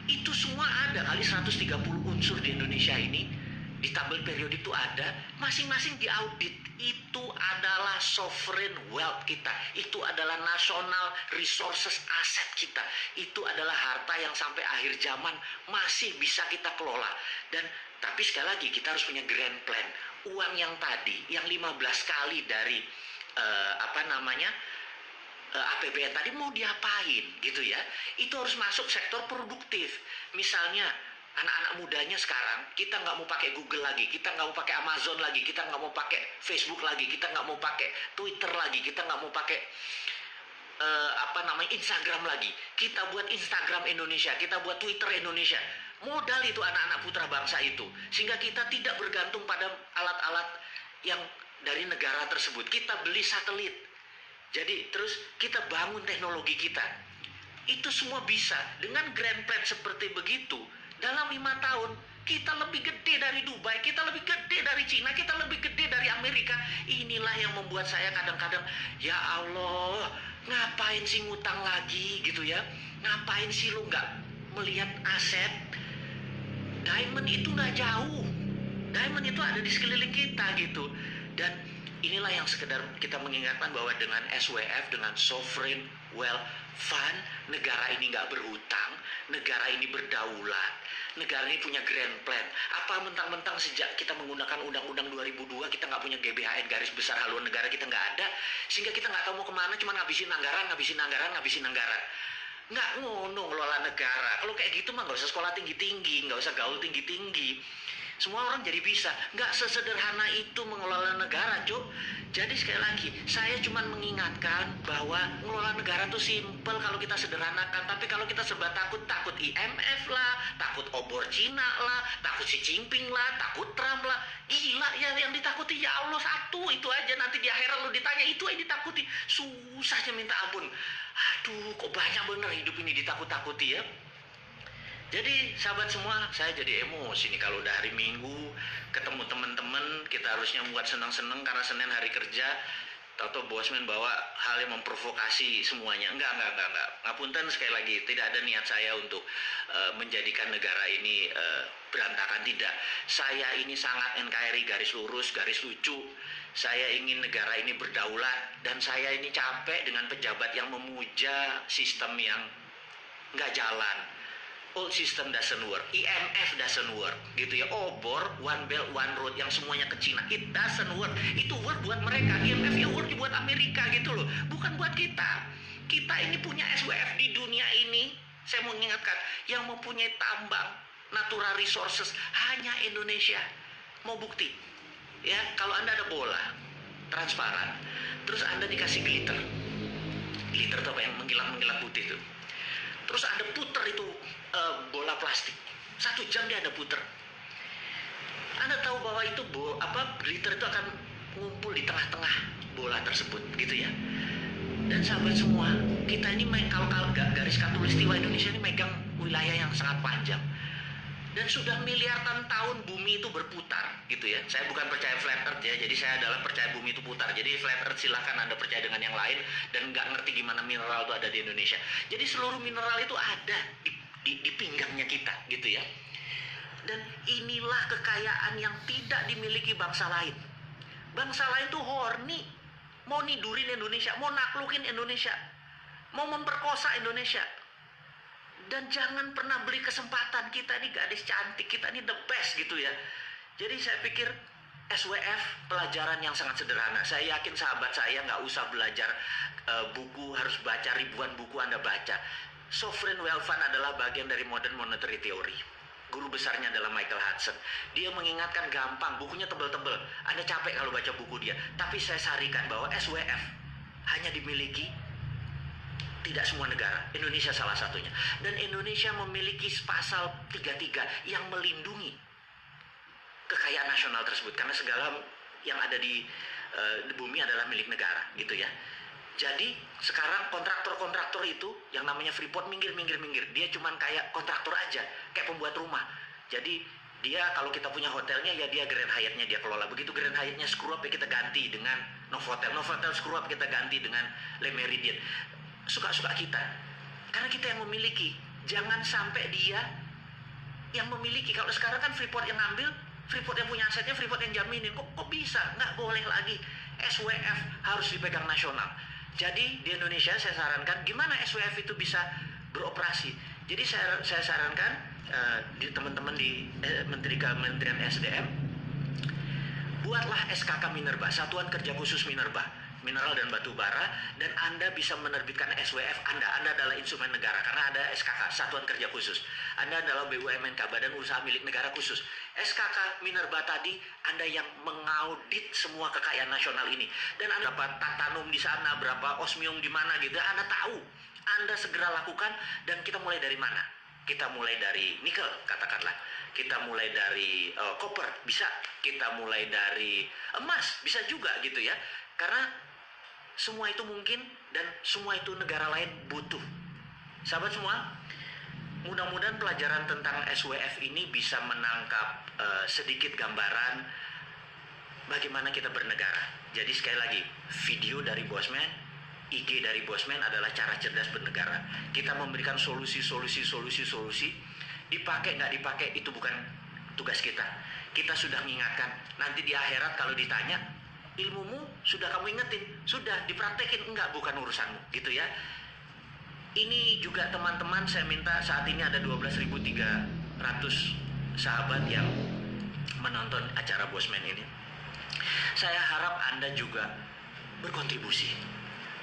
itu semua ada kali 130 unsur di Indonesia ini. Di tabel periodik itu ada, masing-masing diaudit. Itu adalah sovereign wealth kita. Itu adalah national resources aset kita. Itu adalah harta yang sampai akhir zaman masih bisa kita kelola. Tapi sekali lagi kita harus punya grand plan. Uang yang tadi, yang 15 kali dari APBN tadi mau diapain gitu ya. Itu harus masuk sektor produktif. Misalnya anak-anak mudanya sekarang, kita nggak mau pakai Google lagi, kita nggak mau pakai Amazon lagi, kita nggak mau pakai Facebook lagi, kita nggak mau pakai Twitter lagi, kita nggak mau pakai Instagram lagi. Kita buat Instagram Indonesia, kita buat Twitter Indonesia. Modal itu anak-anak putra bangsa itu, sehingga kita tidak bergantung pada alat-alat yang dari negara tersebut. Kita beli satelit, jadi terus kita bangun teknologi kita. Itu semua bisa dengan grand plan seperti begitu. Dalam 5 tahun kita lebih gede dari Dubai, kita lebih gede dari Cina, kita lebih gede dari Amerika. Inilah yang membuat saya kadang-kadang, ya Allah, ngapain sih ngutang lagi gitu ya? Ngapain sih lu nggak melihat aset? Diamond itu nggak jauh, diamond itu ada di sekeliling kita gitu. Dan inilah yang sekedar kita mengingatkan bahwa dengan SWF, dengan Sovereign Wealth Fund, negara ini nggak berhutang, negara ini berdaulat, negara ini punya grand plan. Apa mentang-mentang sejak kita menggunakan Undang-Undang 2002 kita nggak punya GBHN, garis besar haluan negara kita nggak ada, sehingga kita nggak tahu mau kemana, cuma ngabisin anggaran. Nggak ngono ngelola negara. Kalau kayak gitu mah nggak usah sekolah tinggi-tinggi, nggak usah gaul tinggi-tinggi. Semua orang jadi bisa. Nggak sesederhana itu mengelola negara, Cuk. Jadi sekali lagi, saya cuma mengingatkan bahwa mengelola negara itu simpel kalau kita sederhanakan. Tapi kalau kita serba takut IMF lah, takut obor Cina lah, takut Xi Jinping lah, takut Trump lah. Gila ya, yang ditakuti ya Allah satu, itu aja. Nanti di akhirat lu ditanya, itu aja ditakuti. Susahnya minta ampun. Aduh, kok banyak bener hidup ini ditakut-takuti ya. Jadi sahabat semua, saya jadi emosi nih kalau udah hari Minggu ketemu teman-teman, kita harusnya buat senang-senang karena Senin hari kerja. Tahu Bosman bawa hal yang memprovokasi semuanya. Enggak. Ngapunten sekali lagi, tidak ada niat saya untuk menjadikan negara ini berantakan, tidak. Saya ini sangat NKRI garis lurus, garis lucu. Saya ingin negara ini berdaulat, dan saya ini capek dengan pejabat yang memuja sistem yang nggak jalan. Old system doesn't work, IMF doesn't work, gitu ya. Obor, One Belt One Road yang semuanya ke Cina, it doesn't work. Itu work buat mereka, IMF ya work buat Amerika gitu loh, bukan buat kita. Kita ini punya SWF di dunia ini. Saya mau mengingatkan, yang mempunyai tambang natural resources hanya Indonesia. Mau bukti? Ya, kalau Anda ada bola transparan, terus Anda dikasih glitter itu apa yang mengkilat putih itu. Terus Anda puter itu bola plastik. 1 jam dia ada puter. Anda tahu bahwa itu glitter itu akan ngumpul di tengah-tengah bola tersebut, gitu ya. Dan sahabat semua, kita ini kalau garis khatulistiwa Indonesia ini megang wilayah yang sangat panjang. Dan sudah miliaran tahun bumi itu berputar, gitu ya. Saya bukan percaya flat earth ya, jadi saya adalah percaya bumi itu putar. Jadi flat earth silahkan Anda percaya dengan yang lain dan nggak ngerti gimana mineral itu ada di Indonesia. Jadi seluruh mineral itu ada di pinggangnya kita, gitu ya. Dan inilah kekayaan yang tidak dimiliki bangsa lain. Bangsa lain tuh horny, mau nidurin Indonesia, mau naklukin Indonesia, mau memperkosa Indonesia. Dan jangan pernah beli kesempatan, kita ini gadis cantik, kita ini the best, gitu ya. Jadi saya pikir SWF pelajaran yang sangat sederhana. Saya yakin sahabat saya nggak usah belajar buku, harus baca ribuan buku Anda baca. Sovereign wealth fund adalah bagian dari modern monetary theory. Guru besarnya adalah Michael Hudson. Dia mengingatkan gampang, bukunya tebel-tebel. Anda capek kalau baca buku dia. Tapi saya sarikan bahwa SWF hanya dimiliki tidak semua negara, Indonesia salah satunya. Dan Indonesia memiliki pasal 33 yang melindungi kekayaan nasional tersebut, karena segala yang ada di bumi adalah milik negara, gitu ya. Jadi sekarang kontraktor-kontraktor itu yang namanya Freeport minggir. Dia cuman kayak kontraktor aja, kayak pembuat rumah. Jadi dia kalau kita punya hotelnya ya dia Grand Hyatt-nya dia kelola. Begitu Grand Hyatt-nya screw up ya kita ganti dengan Novotel. Novotel screw up kita ganti dengan Le Méridien. Suka-suka kita, karena kita yang memiliki. Jangan sampai dia yang memiliki. Kalau sekarang kan Freeport yang ngambil, Freeport yang punya asetnya, Freeport yang jaminin. Kok bisa? Nggak boleh lagi. SWF harus dipegang nasional. Jadi di Indonesia saya sarankan gimana SWF itu bisa beroperasi. Jadi saya sarankan di teman-teman di Kementerian SDM, buatlah SKK Minerba, Satuan Kerja Khusus Minerba, mineral dan batu bara, dan Anda bisa menerbitkan SWF Anda adalah instrumen negara karena ada SKK, Satuan Kerja Khusus. Anda adalah BUMNK, Badan Usaha Milik Negara Khusus. SKK Minerba tadi, Anda yang mengaudit semua kekayaan nasional ini. Dan Anda berapa tantanum di sana, berapa osmium di mana gitu, Anda tahu. Anda segera lakukan, dan kita mulai dari mana? Kita mulai dari nikel, katakanlah. Kita mulai dari koper, bisa. Kita mulai dari emas, bisa juga gitu ya. Karena semua itu mungkin, dan semua itu negara lain butuh. Sahabat semua, mudah-mudahan pelajaran tentang SWF ini bisa menangkap sedikit gambaran bagaimana kita bernegara. Jadi sekali lagi, video dari Bosman, IG dari Bosman adalah cara cerdas bernegara. Kita memberikan solusi. Dipakai nggak dipakai itu bukan tugas kita. Kita sudah mengingatkan. Nanti di akhirat kalau ditanya, ilmumu sudah kamu ingetin, sudah dipraktekin, enggak, bukan urusanmu, gitu ya. Ini juga teman-teman, saya minta, saat ini ada 12.300 sahabat yang menonton acara Bosman ini. Saya harap Anda juga berkontribusi.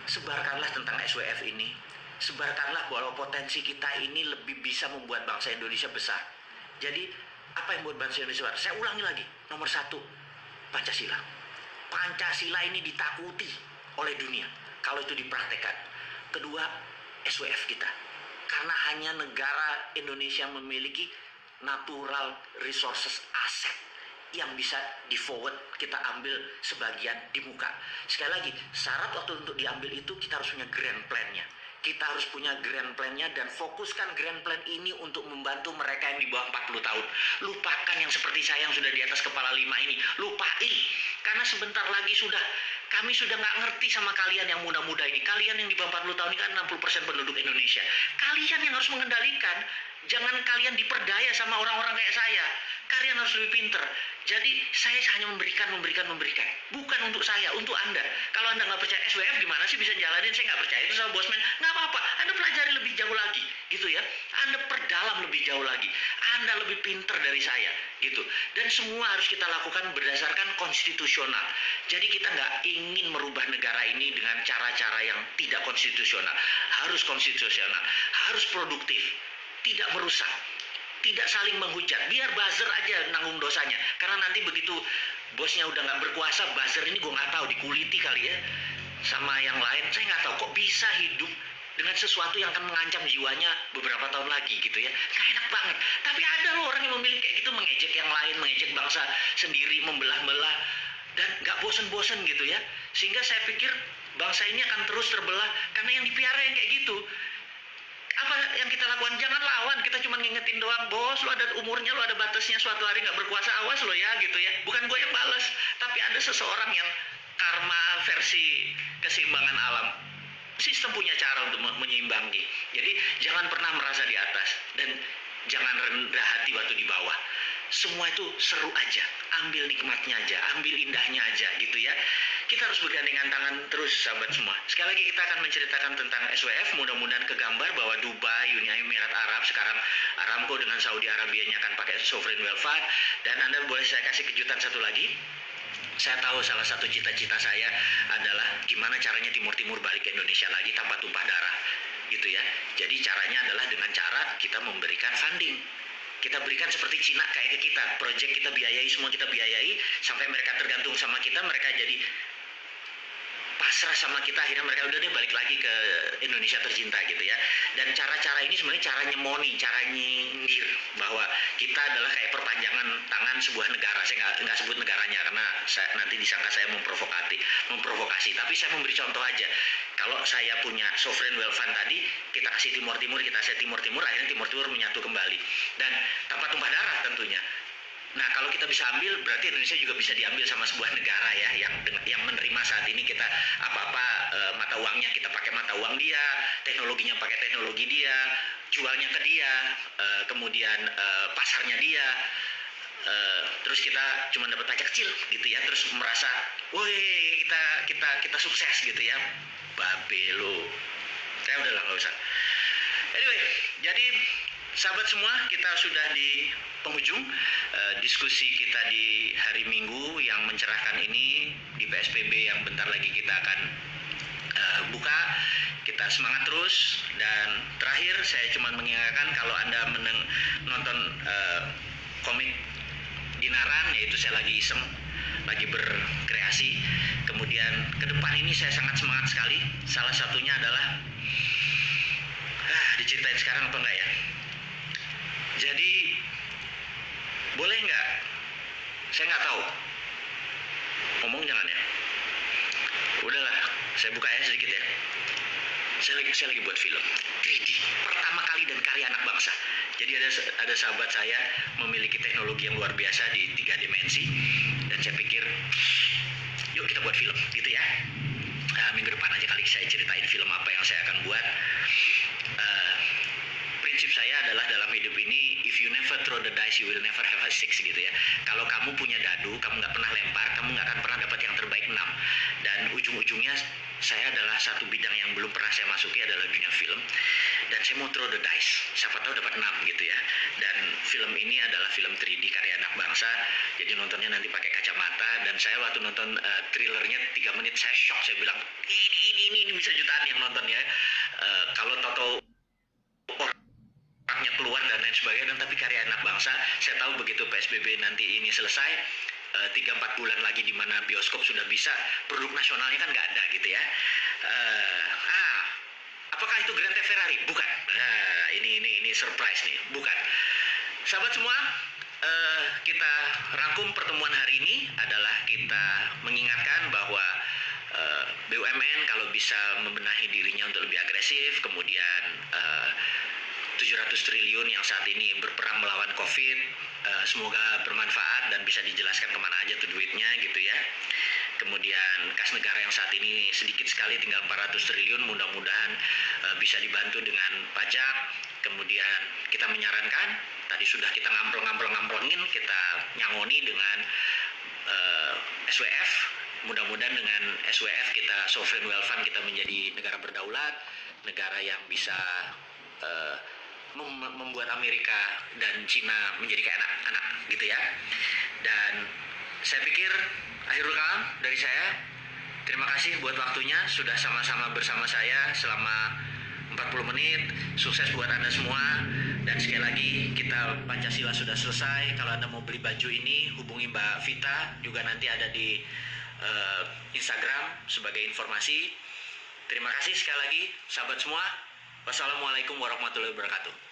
Sebarkanlah tentang SWF ini. Sebarkanlah bahwa potensi kita ini lebih bisa membuat bangsa Indonesia besar. Jadi apa yang membuat bangsa Indonesia besar? Saya ulangi lagi, nomor 1, Pancasila. Pancasila ini ditakuti oleh dunia kalau itu dipraktekkan. Kedua, SWF kita. Karena hanya negara Indonesia memiliki natural resources, aset yang bisa di forward, kita ambil sebagian di muka. Sekali lagi, syarat waktu untuk diambil itu kita harus punya grand plan-nya. Kita harus punya grand plan-nya dan fokuskan grand plan ini untuk membantu mereka yang di bawah 40 tahun. Lupakan yang seperti saya yang sudah di atas kepala 5 ini. Lupain. Karena sebentar lagi sudah kami sudah nggak ngerti sama kalian yang muda-muda ini. Kalian yang di bawah 40 tahun ini kan 60% penduduk Indonesia. Kalian yang harus mengendalikan. Jangan kalian diperdaya sama orang-orang kayak saya. Kalian harus lebih pinter. Jadi saya hanya memberikan. Bukan untuk saya, untuk Anda. Kalau Anda nggak percaya SWF gimana sih bisa jalanin? Saya nggak percaya itu sama bosman. Nggak apa-apa. Anda pelajari lebih jauh lagi, gitu ya. Anda perdalam lebih jauh lagi. Anda lebih pinter dari saya, gitu. Dan semua harus kita lakukan berdasarkan konstitusional. Jadi kita nggak ingin merubah negara ini dengan cara-cara yang tidak konstitusional. Harus konstitusional, harus produktif, tidak merusak, tidak saling menghujat. Biar buzzer aja nanggung dosanya. Karena nanti begitu bosnya udah nggak berkuasa, buzzer ini gue nggak tahu dikuliti kali ya sama yang lain. Saya nggak tahu kok bisa hidup dengan sesuatu yang akan mengancam jiwanya beberapa tahun lagi gitu ya. Gak enak banget. Tapi ada loh orang yang memilih kayak gitu, mengejek yang lain, mengejek bangsa sendiri, membelah-belah, dan gak bosen-bosen gitu ya. Sehingga saya pikir bangsa ini akan terus terbelah karena yang dipiara yang kayak gitu. Apa yang kita lakukan? Jangan lawan, kita cuma ngingetin doang, bos lo ada umurnya, lo ada batasnya, suatu hari gak berkuasa, awas lo ya gitu ya. Bukan gue yang balas, tapi ada seseorang yang karma versi keseimbangan alam. Sistem punya cara untuk menyeimbangi. Jadi jangan pernah merasa di atas dan jangan rendah hati waktu di bawah. Semua itu seru aja, ambil nikmatnya aja, ambil indahnya aja gitu ya. Kita harus bergandengan tangan terus sahabat semua. Sekali lagi kita akan menceritakan tentang SWF, mudah-mudahan kegambar bahwa Dubai, Uni Emirat Arab, sekarang Aramco dengan Saudi Arabianya akan pakai sovereign wealth fund. Dan Anda boleh saya kasih kejutan satu lagi. Saya tahu salah satu cita-cita saya adalah gimana caranya Timur Timur balik ke Indonesia lagi tanpa tumpah darah gitu ya. Jadi caranya adalah dengan cara kita memberikan funding. Kita berikan seperti Cina kayak ke kita, proyek kita biayai, semua kita biayai, sampai mereka tergantung sama kita, mereka jadi pasrah sama kita, akhirnya mereka udah deh balik lagi ke Indonesia tercinta gitu ya. Dan cara-cara ini sebenarnya cara nyemoni, cara nyindir bahwa kita adalah kayak perpanjangan tangan sebuah negara. Saya nggak sebut negaranya karena nanti disangka saya memprovokasi. Tapi saya memberi contoh aja. Kalau saya punya sovereign wealth fund tadi, kita kasih Timur Timur, kita kasih Timur Timur, akhirnya Timur Timur menyatu kembali dan tanpa tumpah darah tentunya. Nah, kalau kita bisa ambil, berarti Indonesia juga bisa diambil sama sebuah negara ya, yang menerima saat ini kita apa-apa mata uangnya kita pakai mata uang dia, teknologinya pakai teknologi dia, jualnya ke dia, kemudian pasarnya dia, terus kita cuma dapat pajak kecil gitu ya, terus merasa, woi kita sukses gitu ya, babe lo, saya udahlah nggak usah. Anyway, jadi sahabat semua, kita sudah di penghujung diskusi kita di hari Minggu yang mencerahkan ini di PSBB yang bentar lagi kita akan buka. Kita semangat terus. Dan terakhir saya cuma mengingatkan kalau Anda nonton komik Dinaran, yaitu saya lagi iseng, lagi berkreasi. Kemudian ke depan ini saya sangat semangat sekali. Salah satunya adalah diceritain sekarang apa enggak ya? Jadi boleh nggak? Saya nggak tahu. Ngomong jangan ya. Udahlah, saya buka ya sedikit ya. Saya lagi buat film 3D pertama kali dan karya anak bangsa. Jadi ada sahabat saya memiliki teknologi yang luar biasa di 3 dimensi, dan saya pikir yuk kita buat film gitu ya. Minggu depan aja kali saya ceritain film apa yang saya akan buat. Prinsip saya adalah dalam hidup ini, if you never throw the dice, you will never have a six gitu ya. Kalau kamu punya dadu, kamu nggak pernah lempar, kamu nggak akan pernah dapat yang terbaik 6. Dan ujung-ujungnya saya adalah satu bidang yang belum pernah saya masuki adalah dunia film. Dan saya mau throw the dice, siapa tahu dapat 6 gitu ya. Dan film ini adalah film 3D karya anak bangsa. Jadi nontonnya nanti pakai kacamata. Dan saya waktu nonton trailernya 3 menit, saya shock, saya bilang ini bisa jutaan yang nonton ya. Kalau tahu orangnya keluar dan lain sebagainya, tapi karya anak bangsa. Saya tahu begitu PSBB nanti ini selesai, 3-4 bulan lagi di mana bioskop sudah bisa, produk nasionalnya kan nggak ada gitu ya. Apakah itu Grand Theft Ferrari? Bukan. Ini surprise nih, bukan. Sahabat semua, kita rangkum pertemuan hari ini adalah kita mengingatkan bahwa BUMN kalau bisa membenahi dirinya untuk lebih agresif, kemudian 700 triliun yang saat ini berperang melawan COVID, semoga bermanfaat dan bisa dijelaskan kemana aja tuh duitnya gitu ya. kemudian kas negara yang saat ini sedikit sekali, tinggal 400 triliun, mudah-mudahan bisa dibantu dengan pajak. Kemudian kita menyarankan, tadi sudah kita ngampleng-ngamplengin, kita nyangoni dengan SWF. Mudah-mudahan dengan SWF kita, sovereign wealth fund, kita menjadi negara berdaulat, negara yang bisa membuat Amerika dan Cina menjadi kayak anak-anak gitu ya. Dan saya pikir akhirul kalam dari saya, terima kasih buat waktunya, sudah sama-sama bersama saya selama 40 menit. Sukses buat Anda semua. Dan sekali lagi, kita Pancasila sudah selesai. Kalau Anda mau beli baju ini, hubungi Mbak Vita, juga nanti ada di Instagram sebagai informasi. Terima kasih sekali lagi sahabat semua. Wassalamualaikum warahmatullahi wabarakatuh.